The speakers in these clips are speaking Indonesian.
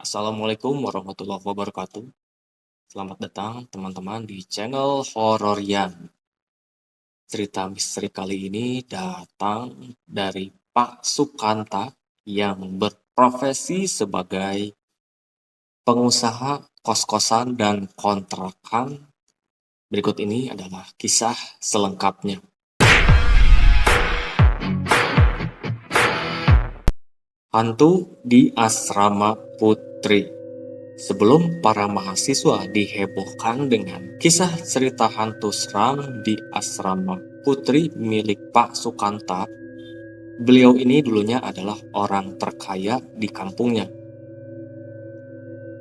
Assalamualaikum warahmatullahi wabarakatuh. Selamat datang teman-teman di channel Hororian. Cerita misteri kali ini datang dari Pak Sukanta yang berprofesi sebagai pengusaha kos-kosan dan kontrakan. Berikut ini adalah kisah selengkapnya. Hantu di Asrama Putri. Sebelum para mahasiswa dihebohkan dengan kisah cerita hantu seram di Asrama Putri milik Pak Sukanta, beliau ini dulunya adalah orang terkaya di kampungnya.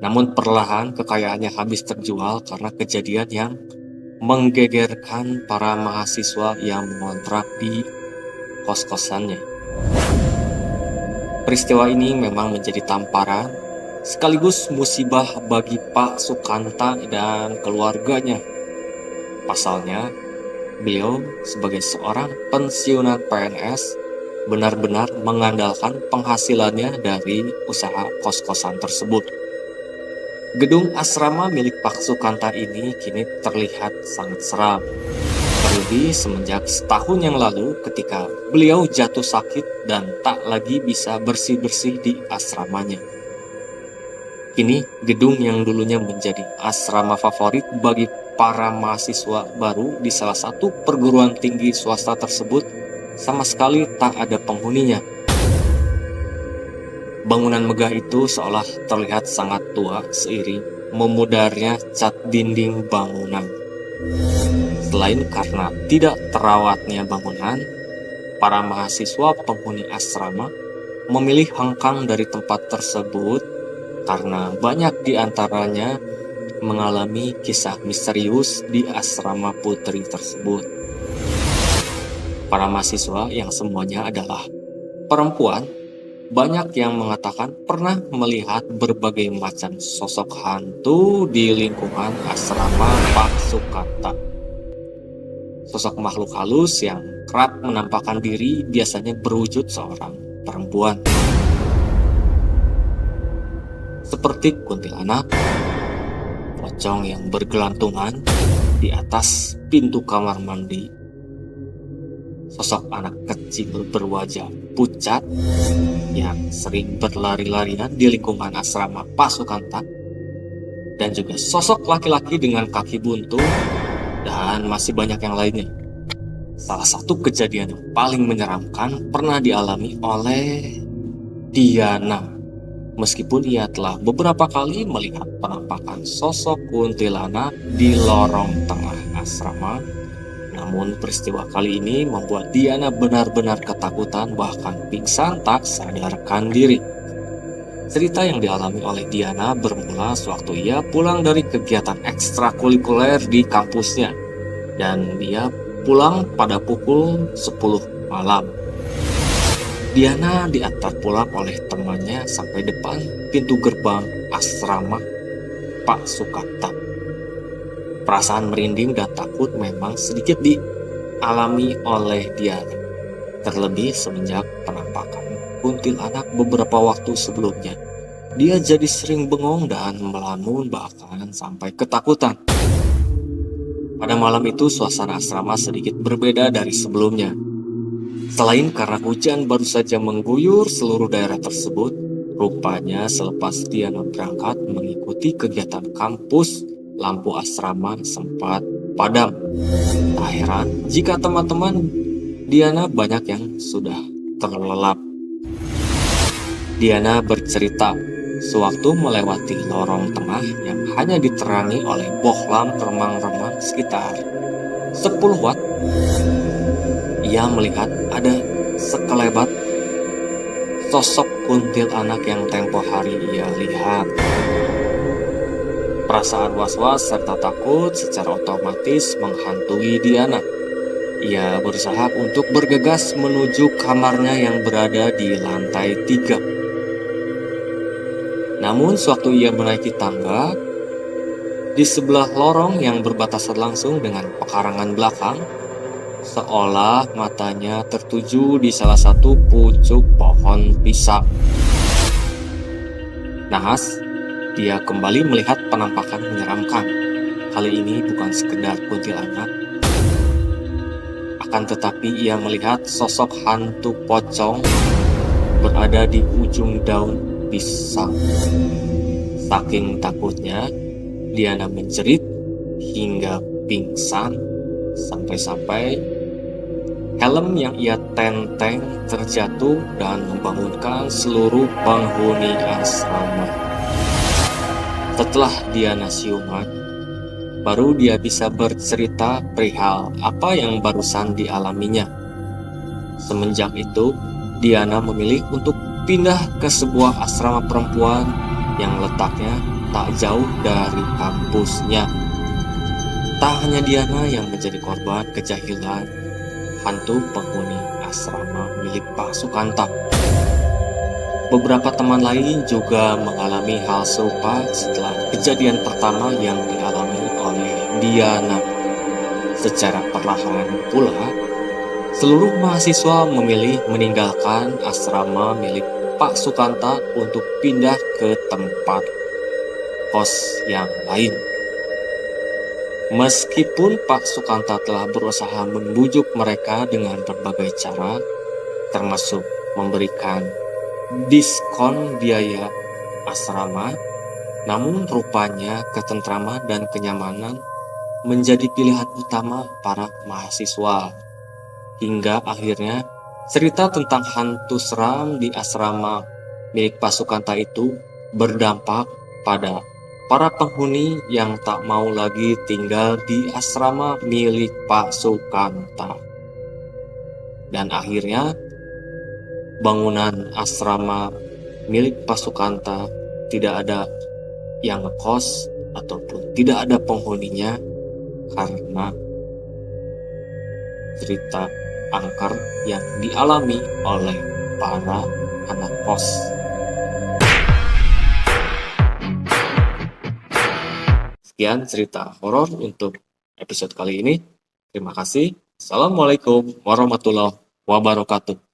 Namun perlahan kekayaannya habis terjual karena kejadian yang menggegerkan para mahasiswa yang mengontrak di kos-kosannya. Peristiwa ini memang menjadi tamparan sekaligus musibah bagi Pak Sukanta dan keluarganya. Pasalnya, beliau sebagai seorang pensiunan PNS benar-benar mengandalkan penghasilannya dari usaha kos-kosan tersebut. Gedung asrama milik Pak Sukanta ini kini terlihat sangat seram. Terlebih semenjak setahun yang lalu ketika beliau jatuh sakit dan tak lagi bisa bersih-bersih di asramanya. Kini gedung yang dulunya menjadi asrama favorit bagi para mahasiswa baru di salah satu perguruan tinggi swasta tersebut sama sekali tak ada penghuninya. Bangunan megah itu seolah terlihat sangat tua seiring memudarnya cat dinding bangunan. Selain karena tidak terawatnya bangunan, para mahasiswa penghuni asrama memilih hengkang dari tempat tersebut karena banyak di antaranya mengalami kisah misterius di asrama putri tersebut. Para mahasiswa yang semuanya adalah perempuan, banyak yang mengatakan pernah melihat berbagai macam sosok hantu di lingkungan asrama Pak Sukanta. Sosok makhluk halus yang kerap menampakkan diri biasanya berwujud seorang perempuan. Seperti kuntilanak, pocong yang bergelantungan di atas pintu kamar mandi, sosok anak kecil berwajah pucat yang sering berlari-larian di lingkungan asrama Pak Sukanta, dan juga sosok laki-laki dengan kaki buntung, dan masih banyak yang lainnya. Salah satu kejadian yang paling menyeramkan pernah dialami oleh Diana. Meskipun ia telah beberapa kali melihat penampakan sosok kuntilanak di lorong tengah asrama, namun peristiwa kali ini membuat Diana benar-benar ketakutan bahkan pingsan tak sadarkan diri. Cerita yang dialami oleh Diana bermula sewaktu ia pulang dari kegiatan ekstrakurikuler di kampusnya, dan dia pulang pada pukul 10 malam. Diana diantar pulang oleh temannya sampai depan pintu gerbang asrama Pak Sukanta. Perasaan merinding dan takut memang sedikit dialami oleh Diana, terlebih semenjak penampakan kuntilanak beberapa waktu sebelumnya. Dia jadi sering bengong dan melamun bahkan sampai ketakutan. Pada malam itu suasana asrama sedikit berbeda dari sebelumnya. Selain karena hujan baru saja mengguyur seluruh daerah tersebut, rupanya selepas Diana berangkat mengikuti kegiatan kampus, lampu asrama sempat padam. Tak heran jika teman-teman Diana banyak yang sudah terlelap. Diana bercerita, sewaktu melewati lorong tengah yang hanya diterangi oleh bohlam remang-remang sekitar 10 watt, ia melihat ada sekelebat sosok kuntilanak yang tempo hari ia lihat. Perasaan was-was serta takut secara otomatis menghantui Diana. Ia berusaha untuk bergegas menuju kamarnya yang berada di lantai 3. Namun sewaktu ia menaiki tangga, di sebelah lorong yang berbatasan langsung dengan pekarangan belakang, seolah matanya tertuju di salah satu pucuk pohon pisang. Nahas, dia kembali melihat penampakan menyeramkan. Kali ini bukan sekedar kuntilanak, akan tetapi ia melihat sosok hantu pocong berada di ujung daun pisang. Saking takutnya, Diana menjerit hingga pingsan, sampai-sampai helm yang ia tenteng terjatuh dan membangunkan seluruh penghuni asrama. Setelah Diana siuman, baru dia bisa bercerita perihal apa yang barusan dialaminya. Semenjak itu, Diana memilih untuk pindah ke sebuah asrama perempuan yang letaknya tak jauh dari kampusnya. Tak hanya Diana yang menjadi korban kejahilan hantu penghuni asrama milik Pak Sukanta. Beberapa teman lain juga mengalami hal serupa setelah kejadian pertama yang dialami oleh Diana. Secara perlahan pula, seluruh mahasiswa memilih meninggalkan asrama milik Pak Sukanta untuk pindah ke tempat kos yang lain. Meskipun Pak Sukanta telah berusaha membujuk mereka dengan berbagai cara, termasuk memberikan diskon biaya asrama, namun rupanya ketentraman dan kenyamanan menjadi pilihan utama para mahasiswa. Hingga akhirnya cerita tentang hantu seram di asrama milik Pak Sukanta itu berdampak pada para penghuni yang tak mau lagi tinggal di asrama milik Pak Sukanta. Dan akhirnya bangunan asrama milik Pak Sukanta tidak ada yang ngekos ataupun tidak ada penghuninya karena cerita angker yang dialami oleh para anak kos. Sekian cerita horor untuk episode kali ini. Terima kasih. Assalamualaikum warahmatullahi wabarakatuh.